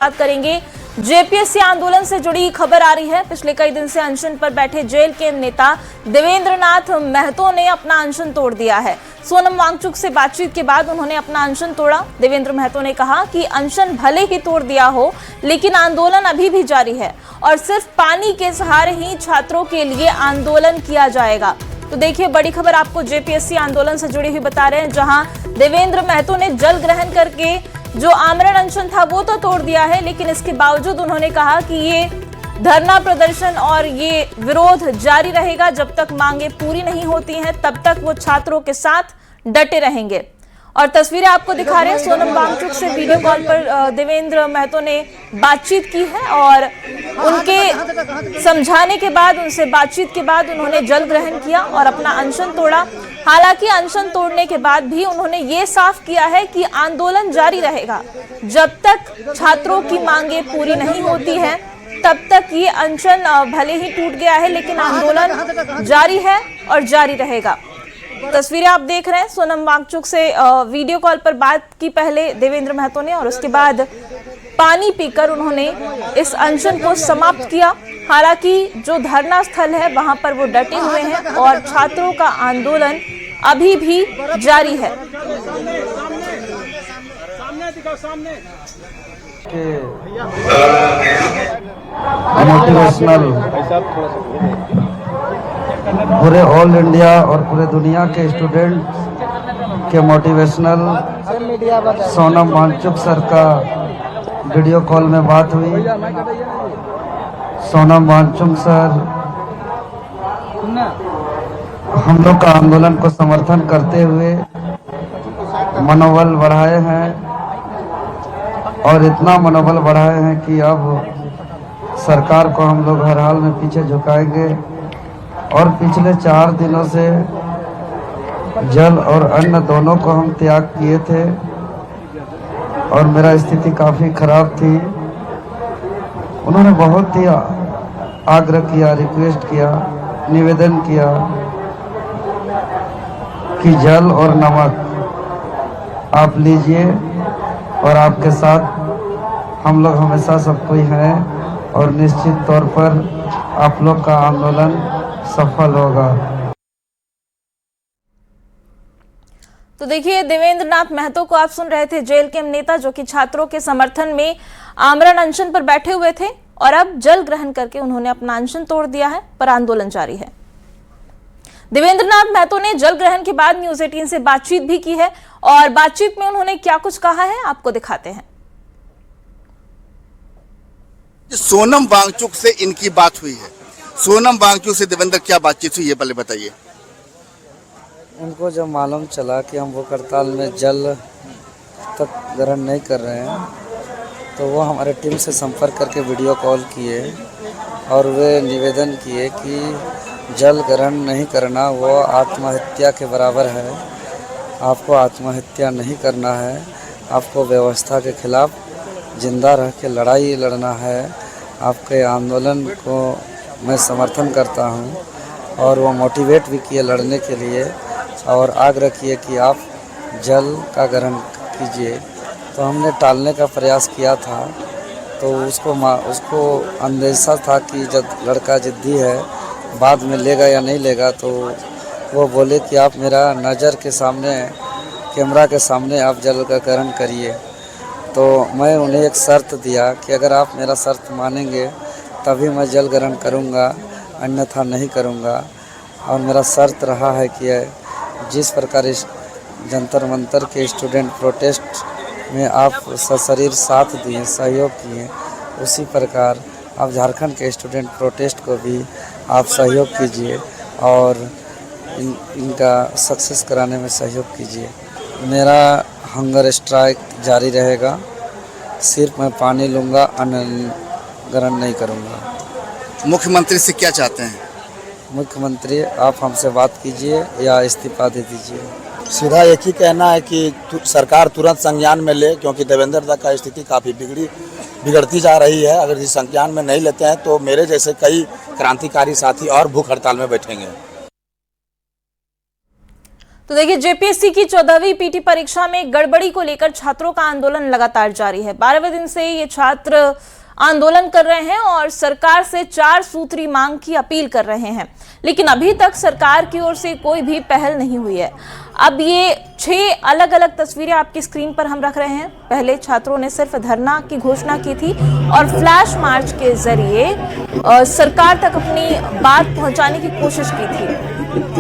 बात करेंगे। जेपीएससी आंदोलन से जुड़ी खबर आ रही है। पिछले कई दिन से अनशन पर बैठे जेल के नेता देवेंद्र नाथ महतो ने अपना अनशन तोड़ दिया है। सोनम वांगचुक से बातचीत के बाद उन्होंने अपना अनशन तोड़ा। देवेंद्र महतो ने कहा कि अनशन भले ही तोड़ दिया हो, लेकिन आंदोलन अभी भी जारी है और सिर्फ पानी के सहारे ही छात्रों के लिए आंदोलन किया जाएगा। तो देखिए, बड़ी खबर आपको जेपीएससी आंदोलन से जुड़ी हुई बता रहे हैं, जहां देवेंद्र महतो ने जल ग्रहण करके जो आमरण अनशन था वो तो तोड़ दिया है, लेकिन इसके बावजूद उन्होंने कहा कि ये धरना प्रदर्शन और ये विरोध जारी रहेगा। जब तक मांगे पूरी नहीं होती हैं तब तक वो छात्रों के साथ डटे रहेंगे। और तस्वीरें आपको दिखा रहे हैं, सोनम वांगचुक से वीडियो कॉल पर देवेंद्र महतो ने बातचीत की है और उनके समझाने के बाद, उनसे बातचीत के बाद उन्होंने जल ग्रहण किया और अपना अनशन तोड़ा। हालांकि अनशन तोड़ने के बाद भी उन्होंने ये साफ किया है कि आंदोलन जारी रहेगा। जब तक छात्रों की मांगे पूरी नहीं होती हैं तब तक ये अनशन भले ही टूट गया है, लेकिन आंदोलन जारी है और जारी रहेगा। तस्वीरें आप देख रहे हैं, सोनम वांगचुक से वीडियो कॉल पर बात की पहले देवेंद्र महतो ने, और उसके बाद पानी पीकर उन्होंने इस अनशन को समाप्त किया। हालांकि जो धरना स्थल है वहां पर वो डटे हुए हैं और छात्रों का आंदोलन अभी भी जारी है। मोटिवेशनल पूरे ऑल इंडिया और पूरे दुनिया के स्टूडेंट के मोटिवेशनल सोनम वांगचुक सर का वीडियो कॉल में बात हुई। सोनम वांगचुक सर हम लोग का आंदोलन को समर्थन करते हुए मनोबल बढ़ाए हैं और इतना मनोबल बढ़ाए हैं कि अब सरकार को हम लोग हर हाल में पीछे झुकाएंगे। और पिछले 4 दिनों से जल और अन्न दोनों को हम त्याग किए थे और मेरा स्थिति काफ़ी खराब थी। उन्होंने बहुत ही आग्रह किया, रिक्वेस्ट किया, निवेदन किया कि जल और नमक आप लीजिए और आपके साथ हम लोग हमेशा सब कोई हैं और निश्चित तौर पर आप लोग का आंदोलन सफल होगा। तो देखिए, देवेंद्र नाथ महतो को आप सुन रहे थे, जेल के नेता जो कि छात्रों के समर्थन में आमरण अनशन पर बैठे हुए थे और अब जल ग्रहण करके उन्होंने अपना अनशन तोड़ दिया है, पर आंदोलन जारी है। देवेंद्र नाथ महतो ने जल ग्रहण के बाद न्यूज़ 18 से बातचीत भी की है और बातचीत में उन्होंने क्या कुछ कहा है आपको दिखाते हैं। सोनम वांगचुक से इनकी बात हुई है। सोनम वांगचुक से देवेंद्र क्या बातचीत हुई है, पहले बताइए। उनको जब मालूम चला कि हम वो हड़ताल में जल तक ग्रहण नहीं कर रहे हैं तो वो हमारे टीम से संपर्क करके वीडियो कॉल किए और वे निवेदन किए कि जल ग्रहण नहीं करना वो आत्महत्या के बराबर है। आपको आत्महत्या नहीं करना है, आपको व्यवस्था के खिलाफ जिंदा रह के लड़ाई लड़ना है। आपके आंदोलन को मैं समर्थन करता हूं और वो मोटिवेट भी किए लड़ने के लिए और आग्रह किए कि आप जल का ग्रहण कीजिए। तो हमने टालने का प्रयास किया था, तो उसको अंदेशा था कि जब लड़का जिद्दी है बाद में लेगा या नहीं लेगा, तो वो बोले कि आप मेरा नज़र के सामने, कैमरा के सामने आप जल का ग्रहण करिए। तो मैं उन्हें एक शर्त दिया कि अगर आप मेरा शर्त मानेंगे तभी मैं जल ग्रहण करूँगा, अन्यथा नहीं करूँगा। और मेरा शर्त रहा है कि जिस प्रकार इस जंतर मंतर के स्टूडेंट प्रोटेस्ट में आप सशरीर साथ दिए, सहयोग किए, उसी प्रकार आप झारखंड के स्टूडेंट प्रोटेस्ट को भी आप सहयोग कीजिए और इनका सक्सेस कराने में सहयोग कीजिए। मेरा हंगर स्ट्राइक जारी रहेगा, सिर्फ मैं पानी लूँगा, अन्न ग्रहण नहीं करूँगा। मुख्यमंत्री से क्या चाहते हैं? मुख्यमंत्री आप हमसे बात कीजिए या इस्तीफा दे दीजिए। सीधा एक ही कहना है कि सरकार तुरंत संज्ञान में ले, क्योंकि देवेंद्र दा का स्थिति काफ़ी बिगड़ती जा रही है। अगर इस संज्ञान में नहीं लेते हैं तो मेरे जैसे कई क्रांतिकारी साथी और भूख हड़ताल में बैठेंगे। तो देखिए, जेपीएससी की 14वीं पीटी परीक्षा में गड़बड़ी को लेकर छात्रों का आंदोलन लगातार जारी है। 12वें दिन से ये छात्र आंदोलन कर रहे हैं और सरकार से 4 सूत्री मांग की अपील कर रहे हैं, लेकिन अभी तक सरकार की ओर से कोई भी पहल नहीं हुई है। अब ये 6 अलग अलग तस्वीरें आपकी स्क्रीन पर हम रख रहे हैं। पहले छात्रों ने सिर्फ धरना की घोषणा की थी और फ्लैश मार्च के जरिए सरकार तक अपनी बात पहुंचाने की कोशिश की थी,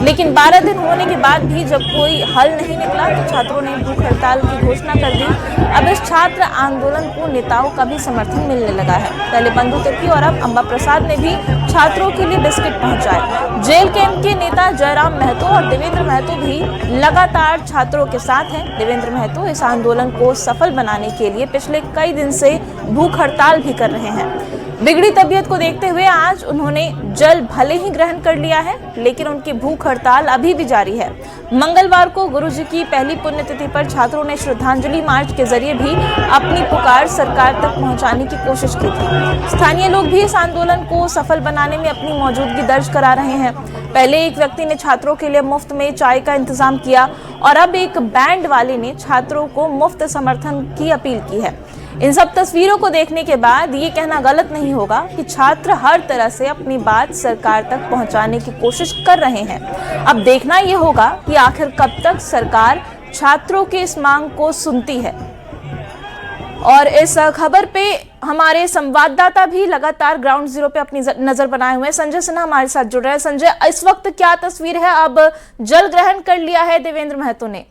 लेकिन 12 दिन होने के बाद भी जब कोई हल नहीं निकला तो छात्रों ने भूख हड़ताल की घोषणा कर दी। अब इस छात्र आंदोलन को नेताओं का भी समर्थन मिलने लगा है। पहले बंधु तिर्की और अब अंबा प्रसाद ने भी छात्रों के लिए बिस्किट पहुंचाए। जेल कैंप के नेता जयराम महतो और देवेंद्र महतो भी लगातार छात्रों के साथ हैं। देवेंद्र महतो इस आंदोलन को सफल बनाने के लिए पिछले कई दिन से भूख हड़ताल भी कर रहे हैं। बिगड़ी तबीयत को देखते हुए आज उन्होंने जल भले ही ग्रहण कर लिया है, लेकिन उनकी भूख हड़ताल अभी भी जारी है। मंगलवार को गुरुजी की पहली पुण्यतिथि पर छात्रों ने श्रद्धांजलि मार्च के जरिए भी अपनी पुकार सरकार तक पहुंचाने की कोशिश की थी। स्थानीय लोग भी इस आंदोलन को सफल बनाने में अपनी मौजूदगी दर्ज करा रहे हैं। पहले एक व्यक्ति ने छात्रों के लिए मुफ्त में चाय का इंतजाम किया और अब एक बैंड वाले ने छात्रों को मुफ्त समर्थन की अपील की है। इन सब तस्वीरों को देखने के बाद ये कहना गलत नहीं होगा कि छात्र हर तरह से अपनी बात सरकार तक पहुंचाने की कोशिश कर रहे हैं। अब देखना ये होगा कि आखिर कब तक सरकार छात्रों की इस मांग को सुनती है। और इस खबर पे हमारे संवाददाता भी लगातार ग्राउंड जीरो पे अपनी नजर बनाए हुए हैं। संजय सिन्हा हमारे साथ जुड़ रहे हैं। संजय, इस वक्त क्या तस्वीर है? अब जल ग्रहण कर लिया है देवेंद्र महतो ने।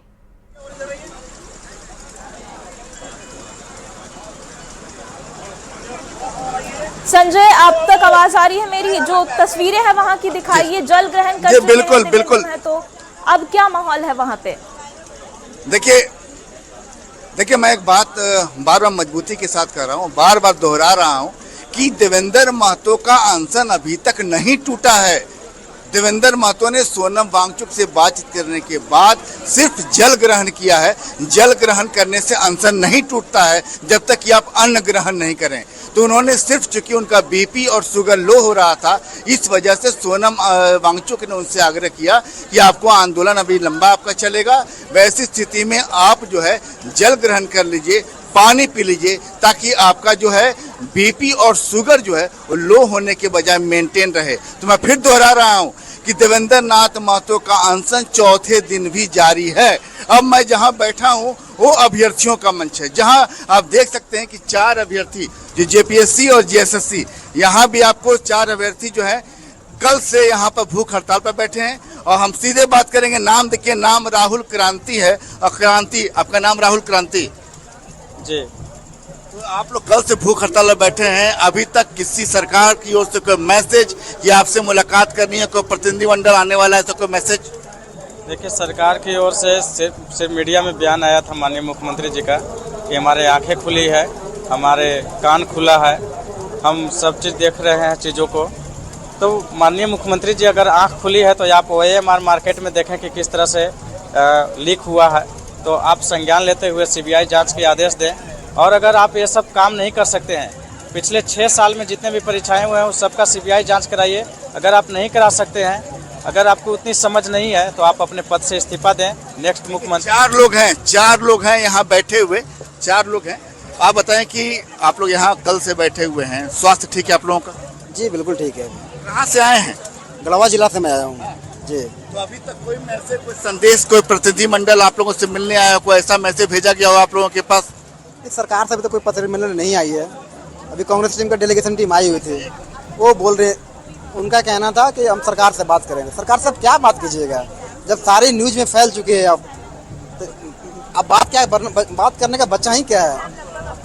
संजय, अब तक आवाज आ रही है मेरी? जो तस्वीरें हैं वहां की दिखाइए। जल ग्रहण कर चुके हैं बिल्कुल तो अब क्या माहौल है वहां पे? देखिए मैं एक बात बार बार मजबूती के साथ कर रहा हूँ, बार बार दोहरा रहा हूँ कि देवेंद्र महतो का अनशन अभी तक नहीं टूटा है। देवेंद्र महतो ने सोनम वांगचुक से बातचीत करने के बाद सिर्फ जल ग्रहण किया है। जल ग्रहण करने से अनशन नहीं टूटता है जब तक कि आप अन्न ग्रहण नहीं करें। तो उन्होंने सिर्फ, चूंकि उनका बीपी और शुगर लो हो रहा था, इस वजह से सोनम वांगचुक ने उनसे आग्रह किया कि आपको आंदोलन अभी लंबा आपका चलेगा, वैसी स्थिति में आप जो है जल ग्रहण कर लीजिए, पानी पी लीजिए, ताकि आपका जो है बीपी और शुगर जो है वो लो होने के बजाय मेंटेन रहे। तो मैं फिर दोहरा रहा हूँ कि देवेंद्र नाथ महतो का अनशन 4थे दिन भी जारी है। अब मैं जहाँ बैठा हूँ वो अभ्यर्थियों का मंच है, जहाँ आप देख सकते हैं कि 4 अभ्यर्थी जो जेपीएससी और जीएसएससी, यहाँ भी आपको 4 अभ्यर्थी जो है कल से यहाँ पर भूख हड़ताल पर बैठे हैं। और हम सीधे बात करेंगे। नाम देखिए, नाम राहुल क्रांति है। और क्रांति, आपका नाम राहुल क्रांति जी। तो आप लोग कल से भूख हड़ताल पर बैठे हैं, अभी तक किसी सरकार की ओर से कोई मैसेज या आपसे मुलाकात करनी है, कोई प्रतिनिधिमंडल आने वाला है तो कोई मैसेज? देखिए, सरकार की ओर से सिर्फ मीडिया में बयान आया था माननीय मुख्यमंत्री जी का कि हमारे आंखें खुली है, हमारे कान खुला है, हम सब चीज़ देख रहे हैं चीज़ों को। तो माननीय मुख्यमंत्री जी, अगर आंख खुली है तो आप OMR मार्केट में देखें कि किस तरह से लीक हुआ है, तो आप संज्ञान लेते हुए CBI जांच के आदेश दें। और अगर आप ये सब काम नहीं कर सकते हैं, पिछले 6 साल में जितने भी परीक्षाएं हुए हैं उस सबका CBI जांच कराइए। अगर आप नहीं करा सकते हैं, अगर आपको उतनी समझ नहीं है, तो आप अपने पद से इस्तीफा दें। नेक्स्ट मुख्यमंत्री 4 लोग हैं यहाँ बैठे हुए, 4 लोग हैं। आप बताएं कि आप लोग यहाँ कल से बैठे हुए हैं, स्वास्थ्य ठीक है आप लोगों का? जी बिल्कुल ठीक है। कहाँ से आए हैं? गढ़वा जिला से मैं आया हूँ जी। तो अभी तक कोई मैसेज, कोई संदेश, कोई प्रतिनिधिमंडल आप लोगों से मिलने आया, कोई ऐसा मैसेज भेजा गया हो आप लोगों के पास? सरकार से अभी तो कोई पत्र मिलने नहीं आई है। अभी कांग्रेस टीम का डेलीगेशन टीम आई हुई थी, वो बोल रहे, उनका कहना था कि हम सरकार से बात करेंगे। सरकार से क्या बात कीजिएगा जब सारी न्यूज़ में फैल चुके हैं? अब बात क्या है? बात करने का बच्चा ही क्या है?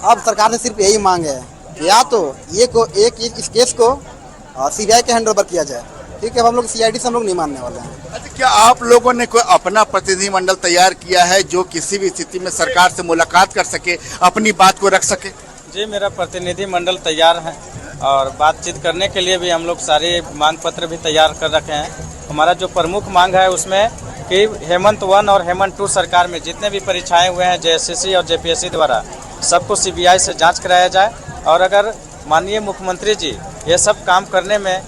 अब सरकार से सिर्फ यही मांग है कि या तो इस केस को CBI के हैंड ओवर किया जाए। ठीक है, अब हम लोग CID से हम लोग नहीं मानने वाले हैं। अच्छा, क्या आप लोगों ने कोई अपना प्रतिनिधिमंडल तैयार किया है जो किसी भी स्थिति में सरकार से मुलाकात कर सके, अपनी बात को रख सके? जी, मेरा प्रतिनिधिमंडल तैयार है और बातचीत करने के लिए भी हम लोग सारे मांग पत्र भी तैयार कर रखे हैं। हमारा जो प्रमुख मांग है उसमें कि हेमंत 1 और हेमंत 2 सरकार में जितने भी परीक्षाएं हुए हैं JSSC और JPSC द्वारा, सबको CBI से जांच कराया जाए। और अगर माननीय मुख्यमंत्री जी ये सब काम करने में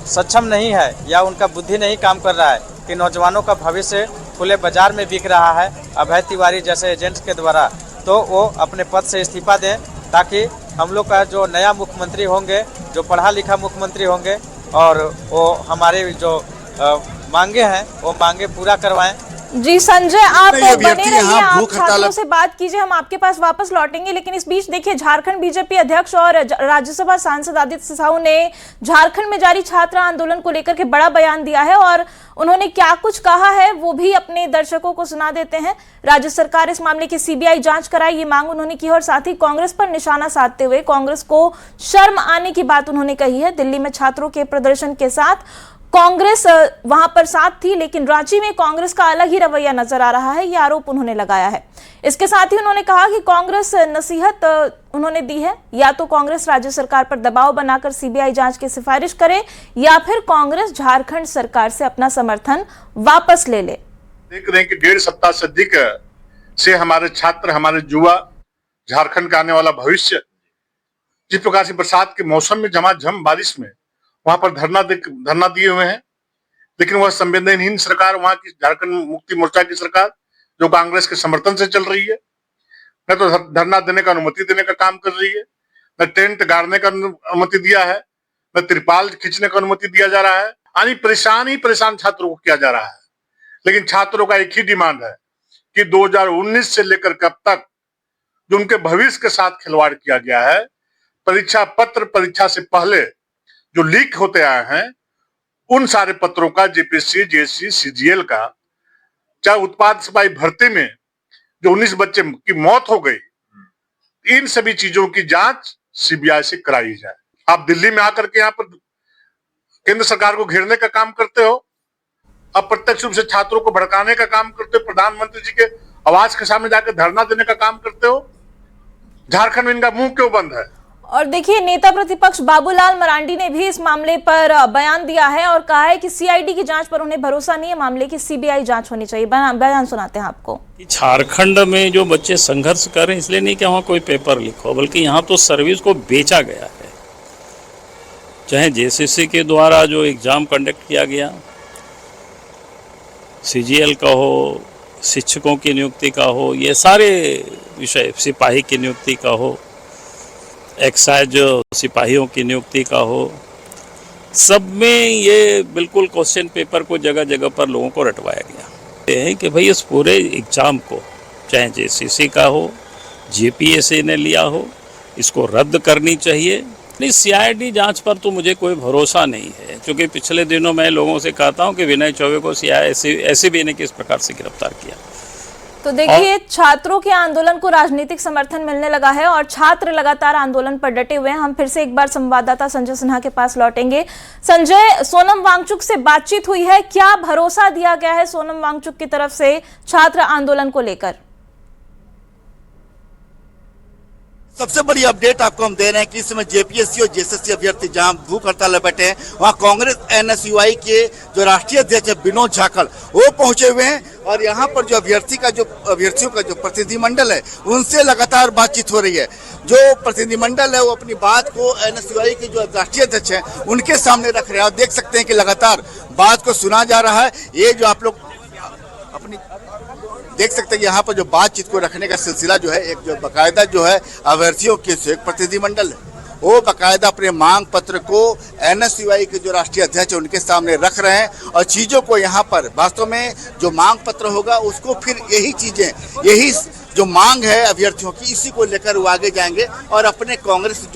सक्षम नहीं है या उनका बुद्धि नहीं काम कर रहा है, कि नौजवानों का भविष्य खुले बाजार में बिक रहा है अभय तिवारी जैसे एजेंट्स के द्वारा, तो वो अपने पद से इस्तीफा दें ताकि हम लोग का जो नया मुख्यमंत्री होंगे, जो पढ़ा लिखा मुख्यमंत्री होंगे, और वो हमारे जो मांगे हैं वो मांगे पूरा करवाएं। जी संजय, आप नहीं, बने अभ्यर्थी रहिए, यहाँ आप भूख हड़ताल- छात्रों से बात कीजिए, हम आपके पास वापस लौटेंगे। लेकिन इस बीच देखिए, झारखंड बीजेपी अध्यक्ष और राज्यसभा सांसद आदित्य साहू ने झारखंड में जारी छात्र आंदोलन को लेकर के बड़ा बयान दिया है और उन्होंने क्या कुछ कहा है वो भी अपने दर्शकों को सुना देते हैं। राज्य सरकार इस मामले की सीबीआई जांच कराए, ये मांग उन्होंने की और साथ ही कांग्रेस पर निशाना साधते हुए कांग्रेस को शर्म आने की बात उन्होंने कही है। दिल्ली में छात्रों के प्रदर्शन के साथ कांग्रेस वहां पर साथ थी, लेकिन रांची में कांग्रेस का अलग ही रवैया नजर आ रहा है, यह आरोप उन्होंने लगाया है। इसके साथ ही उन्होंने कहा कि कांग्रेस नसीहत उन्होंने दी है, या तो कांग्रेस राज्य सरकार पर दबाव बनाकर सीबीआई जांच की सिफारिश करे या फिर कांग्रेस झारखंड सरकार से अपना समर्थन वापस ले ले। देख रहे हैं कि 1.5 सप्ताह से अधिक से हमारे छात्र, हमारे युवा, झारखंड का आने वाला भविष्य, जिस प्रकार से बरसात के मौसम में झमाझम बारिश में वहां पर धरना दिए हुए हैं, लेकिन वह संवेदनहीन सरकार, वहां की झारखंड मुक्ति मोर्चा की सरकार जो कांग्रेस के समर्थन से चल रही है, न तो धरना देने का अनुमति देने का काम कर रही है, न टेंट गाड़ने का अनुमति दिया है, न त्रिपाल खींचने का अनुमति दिया जा रहा है। यानी परेशान छात्रों को किया जा रहा है। लेकिन छात्रों का एक ही डिमांड है कि 2019 से लेकर कब तक जो उनके भविष्य के साथ खिलवाड़ किया गया है, परीक्षा पत्र परीक्षा से पहले जो लीक होते आए हैं, उन सारे पत्रों का, जेपीएससी, जेएससी, सीजीएल का, चाहे उत्पाद सिपाही भर्ती में जो 19 बच्चे की मौत हो गई, इन सभी चीजों की जांच सीबीआई से कराई जाए। आप दिल्ली में आकर के यहाँ पर केंद्र सरकार को घेरने का काम करते हो, अप्रत्यक्ष रूप से छात्रों को भड़काने का काम करते हो, प्रधानमंत्री जी के आवाज के सामने जाकर धरना देने का काम करते हो। झारखंड में इनका मुंह क्यों बंद है? और देखिए, नेता प्रतिपक्ष बाबूलाल मरांडी ने भी इस मामले पर बयान दिया है और कहा है कि सीआईडी की जांच पर उन्हें भरोसा नहीं है, मामले की सीबीआई जांच होनी चाहिए। बयान सुनाते हैं आपको। झारखंड में जो बच्चे संघर्ष कर रहे हैं, इसलिए नहीं कि वहाँ कोई पेपर लीक हो, बल्कि यहाँ तो सर्विस को बेचा गया है। चाहे जेसीसी के द्वारा जो एग्ज़ाम कंडक्ट किया गया, सीजीएल का हो, शिक्षकों की नियुक्ति का हो, ये सारे विषय, सिपाही की नियुक्ति का हो, एक्साइज सिपाहियों की नियुक्ति का हो, सब में ये बिल्कुल क्वेश्चन पेपर को जगह जगह पर लोगों को रटवाया गया। ये है कि भाई इस पूरे एग्ज़ाम को, चाहे जेसीसी का हो, जेपीएससी ने लिया हो, इसको रद्द करनी चाहिए। नहीं, सीआईडी जांच पर तो मुझे कोई भरोसा नहीं है, क्योंकि पिछले दिनों मैं लोगों से कहता हूं कि विनय चौबे को एसीबी ने किस प्रकार से गिरफ्तार किया। तो देखिए, छात्रों के आंदोलन को राजनीतिक समर्थन मिलने लगा है और छात्र लगातार आंदोलन पर डटे हुए हैं। हम फिर से एक बार संवाददाता संजय सिन्हा के पास लौटेंगे। संजय, सोनम वांगचुक से बातचीत हुई है, क्या भरोसा दिया गया है सोनम वांगचुक की तरफ से छात्र आंदोलन को लेकर? सबसे बड़ी अपडेट आपको हम दे रहे हैं कि इस समय जेपीएससी और जेएसएससी अभ्यर्थी जहां भूख हड़ताल में बैठे हैं, वहां कांग्रेस एनएसयूआई के जो राष्ट्रीय अध्यक्ष है विनोद झाखड़, वो पहुंचे हुए हैं और यहां पर जो अभ्यर्थियों का जो प्रतिनिधिमंडल है, उनसे लगातार बातचीत हो रही है। जो प्रतिनिधिमंडल है वो अपनी बात को एनएसयूआई के जो राष्ट्रीय अध्यक्ष हैं उनके सामने रख रहे हैं और देख सकते हैं कि लगातार बात को सुना जा रहा है। ये जो आप लोग अपनी देख सकते हैं कि यहाँ पर जो बातचीत को रखने का सिलसिला जो है, एक जो बाकायदा जो है अभ्यर्थियों के एक प्रतिनिधिमंडल है, वो बाकायदा अपने मांग पत्र को एनएसयूआई के जो राष्ट्रीय अध्यक्ष है उनके सामने रख रहे हैं और चीज़ों को यहाँ पर वास्तव में जो मांग पत्र होगा उसको फिर यही चीज़ें, यही जो मांग है अभ्यर्थियों की, इसी को लेकर वो आगे जाएंगे और अपने कांग्रेस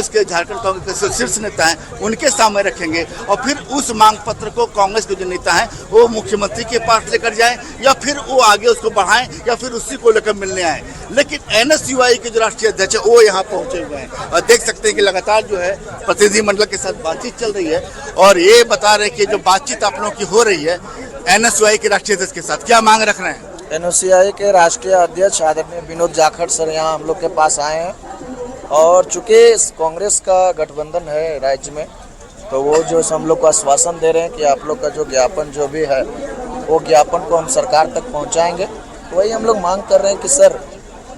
के झारखंड कांग्रेस के शीर्ष नेता हैं उनके सामने रखेंगे और फिर उस मांग पत्र को कांग्रेस के जो नेता हैं वो मुख्यमंत्री के पास लेकर जाएं या फिर वो आगे उसको बढ़ाएं या फिर उसी को लेकर मिलने आए। लेकिन एनएसयूआई के जो राष्ट्रीय अध्यक्ष है वो यहाँ पहुंचे हुए हैं और देख सकते हैं कि लगातार जो है प्रतिनिधिमंडल के साथ बातचीत चल रही है और ये बता रहे कि जो बातचीत आप लोगों की हो रही है एनएसयूआई के राष्ट्रीय अध्यक्ष के साथ, क्या मांग रख रहे हैं? एनएसयूआई के राष्ट्रीय अध्यक्ष आदरणीय विनोद झाखड़ सर यहाँ हम लोग के पास आए हैं और चूंकि कांग्रेस का गठबंधन है राज्य में, तो वो जो हम लोग को आश्वासन दे रहे हैं कि आप लोग का जो ज्ञापन जो भी है वो ज्ञापन को हम सरकार तक पहुंचाएंगे। वही हम लोग मांग कर रहे हैं कि सर,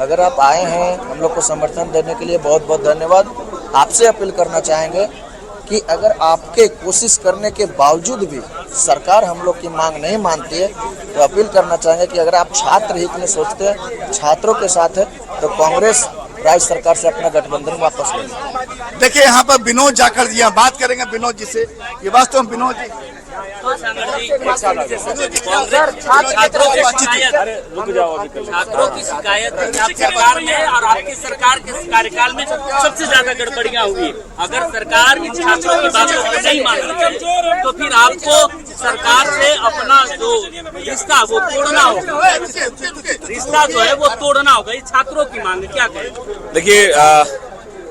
अगर आप आए हैं हम लोग को समर्थन देने के लिए बहुत बहुत धन्यवाद। आपसे अपील करना चाहेंगे कि अगर आपके कोशिश करने के बावजूद भी सरकार हम लोग की मांग नहीं मानती है तो अपील करना चाहेंगे कि अगर आप छात्र हित में सोचते हैं, छात्रों के साथ है, तो कांग्रेस राज्य सरकार से अपना गठबंधन वापस ले। देखिए यहाँ पर विनोद जाखड़ जी, बात करेंगे विनोद जी से। ये वास्तव में विनोद जी छात्रों की शिकायत सरकार में और आपकी सरकार के कार्यकाल में सबसे ज्यादा गड़बड़ियां हुई। अगर सरकार इन छात्रों की बातों को नहीं मान रही तो फिर आपको सरकार से अपना जो रिश्ता वो तोड़ना होगा। रिश्ता जो है वो तोड़ना होगा। ये छात्रों की मांग क्या करें? देखिए,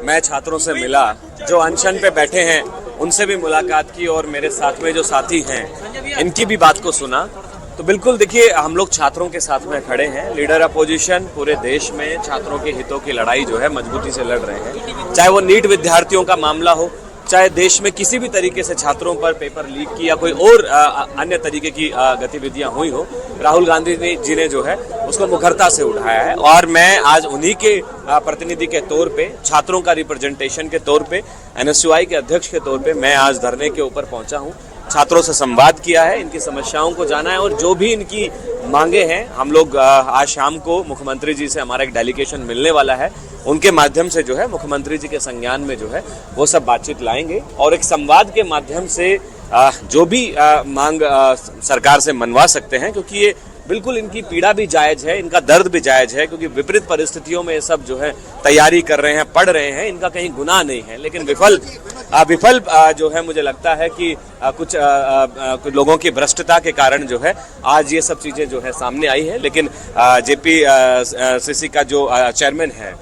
मैं छात्रों से मिला, जो अनशन पे बैठे हैं उनसे भी मुलाकात की और मेरे साथ में जो साथी हैं इनकी भी बात को सुना। तो बिल्कुल देखिए, हम लोग छात्रों के साथ में खड़े हैं। लीडर अपोजिशन पूरे देश में छात्रों के हितों की लड़ाई जो है मजबूती से लड़ रहे हैं। चाहे वो नीट विद्यार्थियों का मामला हो, चाहे देश में किसी भी तरीके से छात्रों पर पेपर लीक की या कोई और अन्य तरीके की गतिविधियां हुई हो, राहुल गांधी जी ने जो है उसको मुखरता से उठाया है। और मैं आज उन्हीं के प्रतिनिधि के तौर पे, छात्रों का रिप्रेजेंटेशन के तौर पे, NSUI के अध्यक्ष के तौर पे मैं आज धरने के ऊपर पहुंचा हूं। छात्रों से संवाद किया है, इनकी समस्याओं को जाना है और जो भी इनकी मांगे हैं, हम लोग आज शाम को मुख्यमंत्री जी से हमारा एक डेलीगेशन मिलने वाला है। उनके माध्यम से जो है मुख्यमंत्री जी के संज्ञान में जो है वो सब बातचीत लाएंगे और एक संवाद के माध्यम से जो भी मांग सरकार से मनवा सकते हैं, क्योंकि ये बिल्कुल इनकी पीड़ा भी जायज है, इनका दर्द भी जायज है, क्योंकि विपरीत परिस्थितियों में ये सब जो है तैयारी कर रहे हैं, पढ़ रहे हैं, इनका कहीं गुनाह नहीं है। लेकिन विफल जो है, मुझे लगता है कि कुछ लोगों की भ्रष्टता के कारण जो है आज ये सब चीजें जो है सामने आई है। लेकिन JPCC का जो चेयरमैन है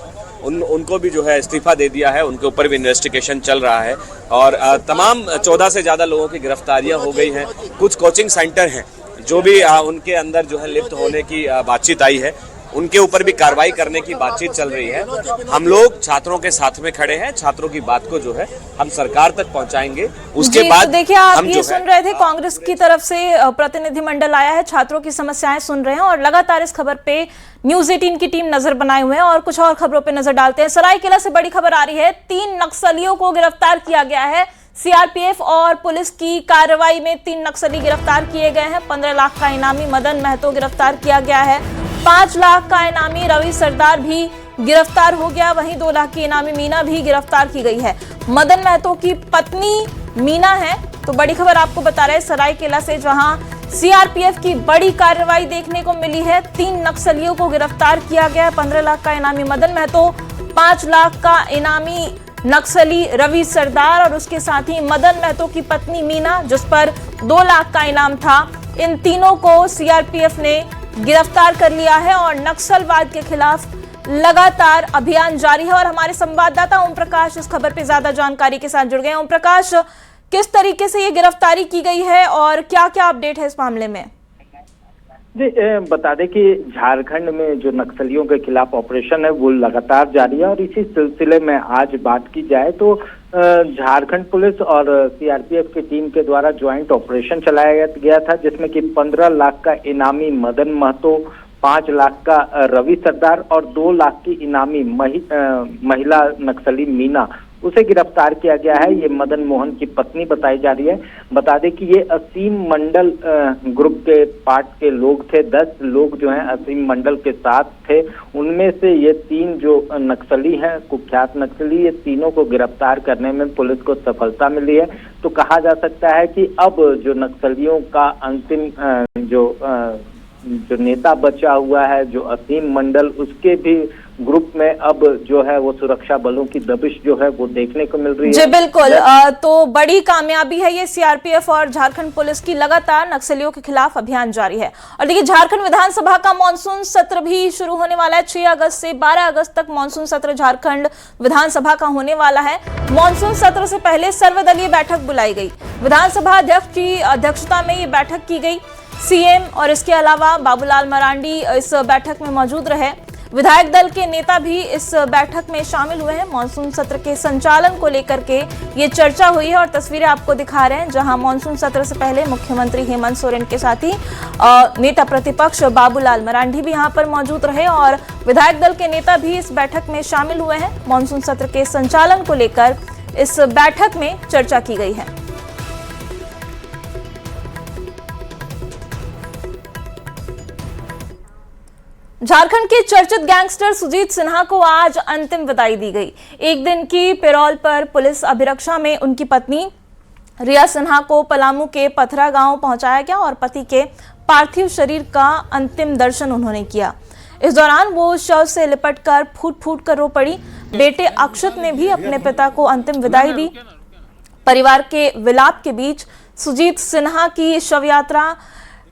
उनको भी जो है इस्तीफा दे दिया है, उनके ऊपर भी इन्वेस्टिगेशन चल रहा है और तमाम 14 से ज़्यादा लोगों की गिरफ्तारियां हो गई हैं। कुछ कोचिंग सेंटर हैं जो भी उनके अंदर जो है लिप्त होने की बातचीत आई है, उनके ऊपर भी कार्रवाई करने की बातचीत चल रही है। हम लोग छात्रों के साथ में खड़े हैं, छात्रों की बात को जो है हम सरकार तक पहुंचाएंगे। उसके बाद तो देखिए, आप ये सुन रहे थे, कांग्रेस की तरफ से प्रतिनिधिमंडल आया है, छात्रों की समस्याएं सुन रहे हैं और लगातार इस खबर पे न्यूज़ 18 की टीम नजर बनाए हुए हैं और कुछ और खबरों पे नजर डालते हैं। सरायकेला से बड़ी खबर आ रही है, 3 नक्सलियों को गिरफ्तार किया गया है। CRPF और पुलिस की कार्रवाई में 3 नक्सली गिरफ्तार किए गए हैं। 15 लाख का इनामी मदन महतो गिरफ्तार किया गया है। 5 लाख का इनामी रवि सरदार भी गिरफ्तार हो गया। वहीं 2 लाख की इनामी मीना भी गिरफ्तार की गई है। मदन महतो की पत्नी मीना है। तो बड़ी खबर आपको बता रहे हैं सरायकेला से, जहां CRPF की बड़ी कार्रवाई देखने को मिली है। 3 नक्सलियों को गिरफ्तार किया गया है। 15 लाख का इनामी मदन महतो, 5 लाख का इनामी नक्सली रवि सरदार और उसके साथ ही मदन महतो की पत्नी मीना, जिस पर 2 लाख का इनाम था। इन तीनों को CRPF ने गिरफ्तार कर लिया है और नक्सलवाद के खिलाफ लगातार अभियान जारी है। और हमारे संवाददाता ओम प्रकाश इस खबर पे ज्यादा जानकारी के साथ जुड़ गए। ओम प्रकाश, किस तरीके से ये गिरफ्तारी की गई है और क्या क्या अपडेट है इस मामले में? जी, बता दें कि झारखंड में जो नक्सलियों के खिलाफ ऑपरेशन है वो लगातार जारी है और इसी सिलसिले में आज बात की जाए तो झारखंड पुलिस और CRPF की टीम के द्वारा ज्वाइंट ऑपरेशन चलाया गया था, जिसमें कि 15 लाख का इनामी मदन महतो, 5 लाख का रवि सरदार और 2 लाख की इनामी महिला नक्सली मीना, उसे गिरफ्तार किया गया है। ये मदन मोहन की पत्नी बताई जा रही है। बता दें कि ये असीम मंडल ग्रुप के पार्ट के लोग थे। 10 लोग जो हैं असीम मंडल के साथ थे। उनमें से ये 3 जो नक्सली हैं, कुख्यात नक्सली, ये तीनों को गिरफ्तार करने में पुलिस को सफलता मिली है। तो कहा जा सकता है कि अब जो नक्सलियों का अंतिम जो नेता बचा हुआ है, जो असीम मंडल, उसके भी ग्रुप में अब जो है वो सुरक्षा बलों की दबिश जो है वो देखने को मिल रही है। जी बिल्कुल, तो बड़ी कामयाबी है ये CRPF और झारखंड पुलिस की, लगातार नक्सलियों के खिलाफ अभियान जारी है। और देखिए, झारखंड विधानसभा का मानसून सत्र भी शुरू होने वाला है। 6 अगस्त से 12 अगस्त तक मानसून सत्र झारखंड विधानसभा का होने वाला है। मानसून सत्र से पहले सर्वदलीय बैठक बुलाई गई। विधानसभा अध्यक्ष की अध्यक्षता में ये बैठक की गई। CM और इसके अलावा बाबूलाल मरांडी इस बैठक में मौजूद रहे। विधायक दल के नेता भी इस बैठक में शामिल हुए हैं। मानसून सत्र के संचालन को लेकर के ये चर्चा हुई है और तस्वीरें आपको दिखा रहे हैं, जहां मानसून सत्र से पहले मुख्यमंत्री हेमंत सोरेन के साथ ही नेता प्रतिपक्ष बाबूलाल मरांडी भी यहां पर मौजूद रहे और विधायक दल के नेता भी इस बैठक में शामिल हुए हैं। मानसून सत्र के संचालन को लेकर इस बैठक में चर्चा की गई है। झारखंड के चर्चित गैंगस्टर सुजीत सिन्हा को आज अंतिम विदाई दी गई। एक दिन की पैरोल पर पुलिस अभिरक्षा में उनकी पत्नी रिया सिन्हा को पलामू के पथरा गांव पहुंचाया गया और पति के पार्थिव शरीर का अंतिम दर्शन उन्होंने किया। इस दौरान वो शव से लिपटकर फूट कर रो पड़ी। बेटे अक्षत ने भी अपने पिता को अंतिम विदाई दी। परिवार के विलाप के बीच सुजीत सिन्हा की शव यात्रा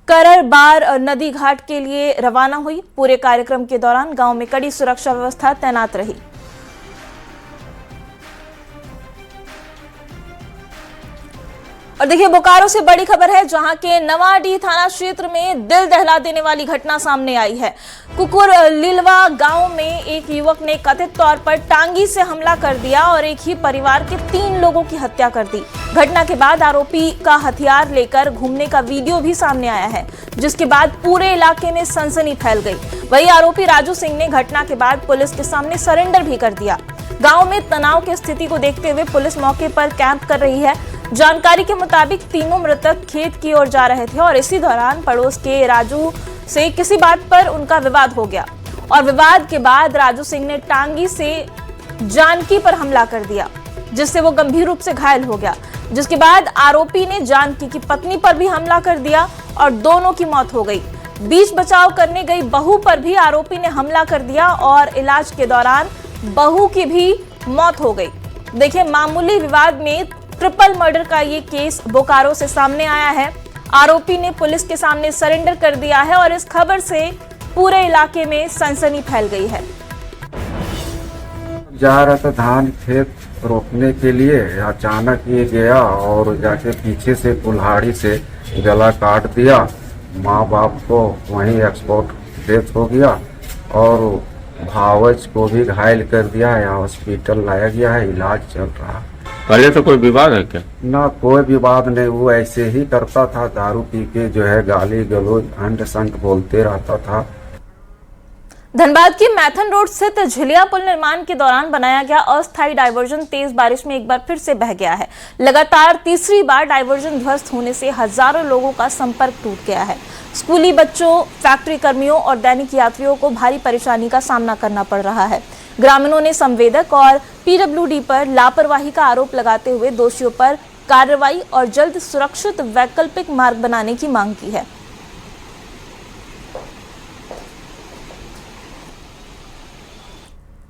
कररबार नदी घाट के लिए रवाना हुई। पूरे कार्यक्रम के दौरान गांव में कड़ी सुरक्षा व्यवस्था तैनात रही। और देखिए, बोकारो से बड़ी खबर है, जहां के नवाडीह थाना क्षेत्र में दिल दहला देने वाली घटना सामने आई है। कुकुर लिलवा गांव में एक युवक ने कथित तौर पर टांगी से हमला कर दिया और एक ही परिवार के 3 लोगों की हत्या कर दी। घटना के बाद आरोपी का हथियार लेकर घूमने का वीडियो भी सामने आया है, जिसके बाद पूरे इलाके में सनसनी फैल गई। वहीं आरोपी राजू सिंह ने घटना के बाद पुलिस के सामने सरेंडर भी कर दिया। गाँव में तनाव की स्थिति को देखते हुए पुलिस मौके पर कैंप कर रही है। जानकारी के मुताबिक तीनों मृतक खेत की ओर जा रहे थे और इसी दौरान पड़ोस के राजू से किसी बात पर उनका विवाद हो गया और विवाद के बाद राजू सिंह ने टांगी से जानकी पर हमला कर दिया, जिससे वो गंभीर रूप से घायल हो गया। जिसके बाद आरोपी ने जानकी की पत्नी पर भी हमला कर दिया और दोनों की मौत हो गई। बीच बचाव करने गई बहू पर भी आरोपी ने हमला कर दिया और इलाज के दौरान बहू की भी मौत हो गई। देखिए, मामूली विवाद में ट्रिपल मर्डर का ये केस बोकारो से सामने आया है। आरोपी ने पुलिस के सामने सरेंडर कर दिया है और इस खबर से पूरे इलाके में सनसनी फैल गई है। जा रहा था धान खेत रोकने के लिए, अचानक ये गया और जाके पीछे से कुल्हाड़ी से गला काट दिया। माँ बाप को वहीं एक्सपोर्ट डेथ हो गया और भावज को भी घायल कर दिया। यहाँ हॉस्पिटल लाया गया है, इलाज चल रहा। पहले तो कोई विवाद है क्या? ना, कोई विवाद नहीं। वो ऐसे ही करता था, दारू पी के जो है गाली गलौज अंट संट बोलते रहता था। धनबाद की मैथन रोड स्थित झिलिया पुल निर्माण के दौरान बनाया गया अस्थायी डायवर्जन तेज बारिश में एक बार फिर से बह गया है। लगातार तीसरी बार डायवर्जन ध्वस्त होने से हजारों लोगों का संपर्क टूट गया है। स्कूली बच्चों, फैक्ट्री कर्मियों और दैनिक यात्रियों को भारी परेशानी का सामना करना पड़ रहा है। ग्रामीणों ने संवेदक और पीडब्ल्यूडी पर लापरवाही का आरोप लगाते हुए दोषियों पर कार्रवाई और जल्द सुरक्षित वैकल्पिक मार्ग बनाने की मांग की है।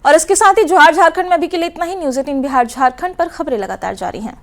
और इसके साथ ही जोहार झारखंड में अभी के लिए इतना ही। न्यूज़ 18 बिहार झारखंड पर खबरें लगातार जारी हैं।